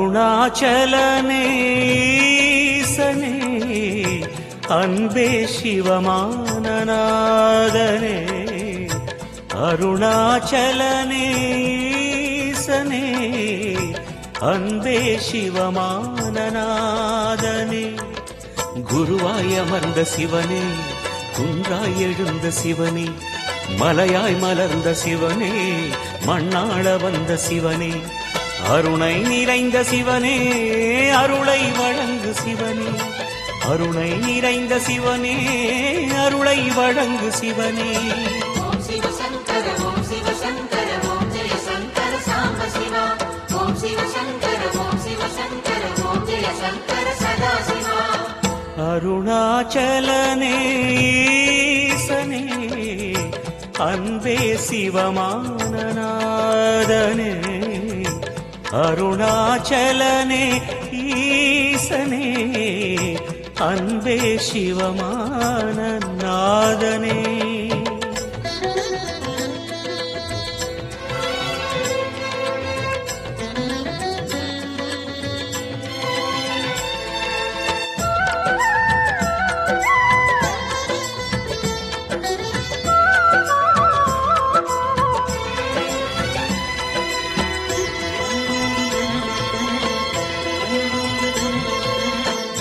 அருணாச்சலனே ஈசனே அன்பே சிவமானநாதனே அருணாச்சலனே ஈசனே அன்பே சிவமானநாதனே குருவாய் அமர்ந்த சிவனே குன்றாய் எழுந்த சிவனே மலையாய் மலர்ந்த சிவனே மண்ணாள வந்த சிவனே அருணை நிறைந்த சிவனே அருளை வழங்கு சிவனே அருணை நிறைந்த சிவனே அருளை வழங்கு சிவனே ஓம் சிவ சங்கர ஓம் சிவ சங்கர ஓம் ஜெய சங்கர சாம்ப சிவா ஓம் சிவ சங்கர ஓம் சிவ சங்கர ஓம் ஜெய சங்கர சதா சிவா அருணாச்சலனே ஈசனே அன்பே சிவமானநாதனே அருணாச்சலனே ஈசனே அன்பே சிவமானநாதனே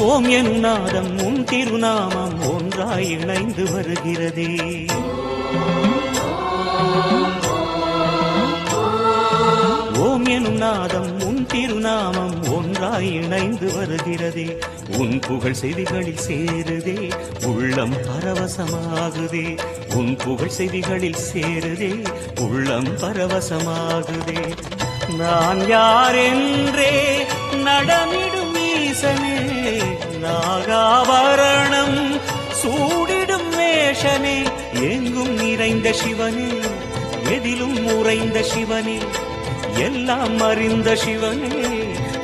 ஓம் எனும் நாதம் உன் திருநாமம் ஒன்றாய் இணைந்து வருகிறதே ஓம் எனும் நாதம் உன் திருநாமம் ஒன்றாய் இணைந்து வருகிறதே உன் புகழ் செவிகளில் சேருதே உள்ளம் பரவசமாகுதே உன் புகழ் செவிகளில் சேருதே உள்ளம் பரவசமாகுதே நான் யார் என்றே நடமிடும் ஈசனே நாகாபரணம் சூடிடும் மேஷனே எங்கும் நிறைந்த சிவனே எதிலும் உறைந்த சிவனே எல்லாம் அறிந்த சிவனே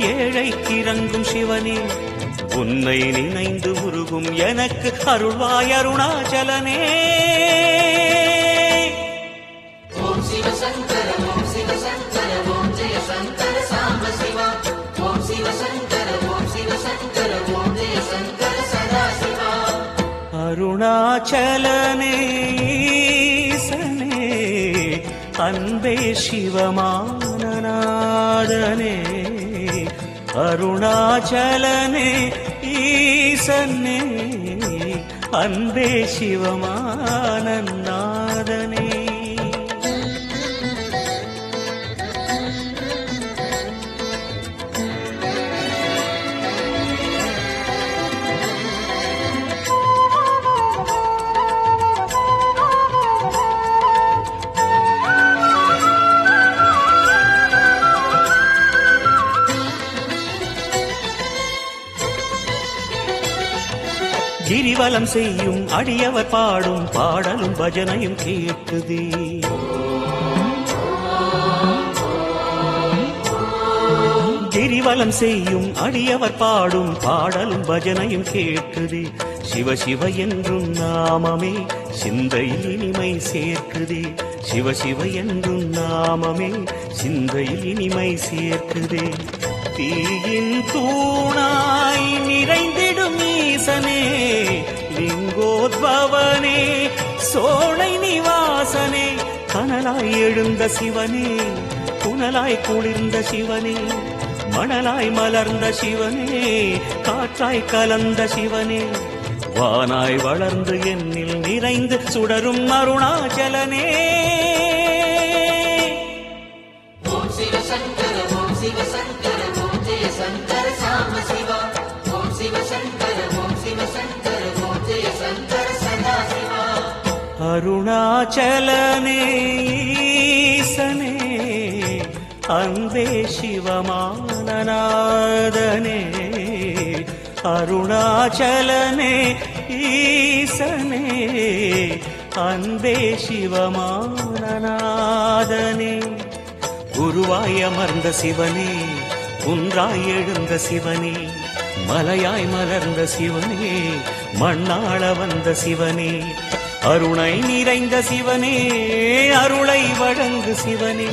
ஏழைக்கு இறங்கும் சிவனே உன்னை நினைந்து உருகும் எனக்கு அருள்வாய் அருணாச்சலனே ஓம் சிவ சங்கர ஓம் சிவ சங்கர ஓம் ஜெய சங்கர சாம்ப சிவா ஓம் சிவ சங்கர ஓம் சிவ சங்கர ஓம் ஜெய சங்கர சதா சிவா அருணாச்சலனே ஈசனே அன்பே சிவமானநாதனே அருணாச்சலனே ஈசனே அன்பே சிவமானநாதனே கிரிவலம் செய்யும் அடியவர் பாடும் பாடலும் பஜனையும் கேட்குதே கிரிவலம் செய்யும் அடியவர் பாடும் பாடலும் பஜனையும் கேட்குதே சிவ சிவ என்றும் நாமமே சிந்தையில் இனிமை சேர்க்குதே சிவ சிவ என்றும் நாமமே சிந்தையில் இனிமை சேர்க்குதே தீயின் தூணாய் நிறைந்திடும் ஈசனே லிங்கோத்பவனே சோலை நிவாசனே கனலாய் எழுந்த சிவனே புனலாய் குளிர்ந்த சிவனே மணலாய் மலர்ந்த சிவனே காற்றாய் கலந்த சிவனே வானாய் வளர்ந்து என்னில் நிறைந்து சுடரும் அருணாச்சலனே ஓம் சிவ சங்கர ஓம் சிவ சங்கர ஓம் ஜெய சங்கர சாம்ப சிவா ஓம் சிவ சங்கர ஓம் சிவ சங்கர ஓம் ஜெய சங்கர சதா சிவா அருணாச்சலனே ஈசனே அன்பே சிவமானநாதனே அருணாச்சலனே ஈசனே அன்பே சிவமானநாதனே குருவாய் அமர்ந்த சிவனே குன்றாய் எழுந்த சிவனே, மலையாய் மலர்ந்த சிவனே, மண்ணாள வந்த சிவனே, அருணை நிறைந்த சிவனே, அருளை வழங்கு சிவனே.